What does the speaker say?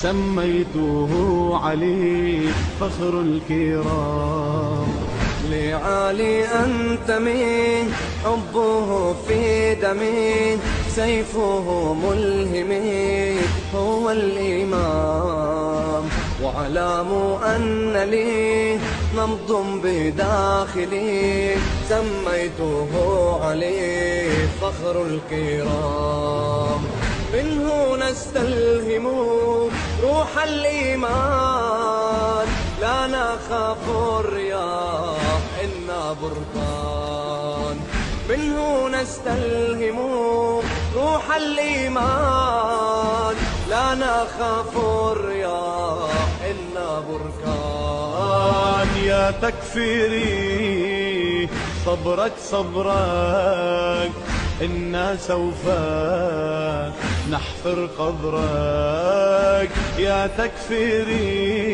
سميته علي فخر الكرام. لعلي أنتمي حبه في دمي، سيفه ملهمي هو الإمام، واعلم أن لي نبض بداخلي، سميته علي فخر الكرام. منه نستلهم روح الإيمان، لا نخاف الرياح إنا بركان. منه نستلهم روح الإيمان، لا نخاف الرياح إنا بركان. يا تكفيري صبرك صبرك، إنا سوف نحفر قبرك. يا تكفيري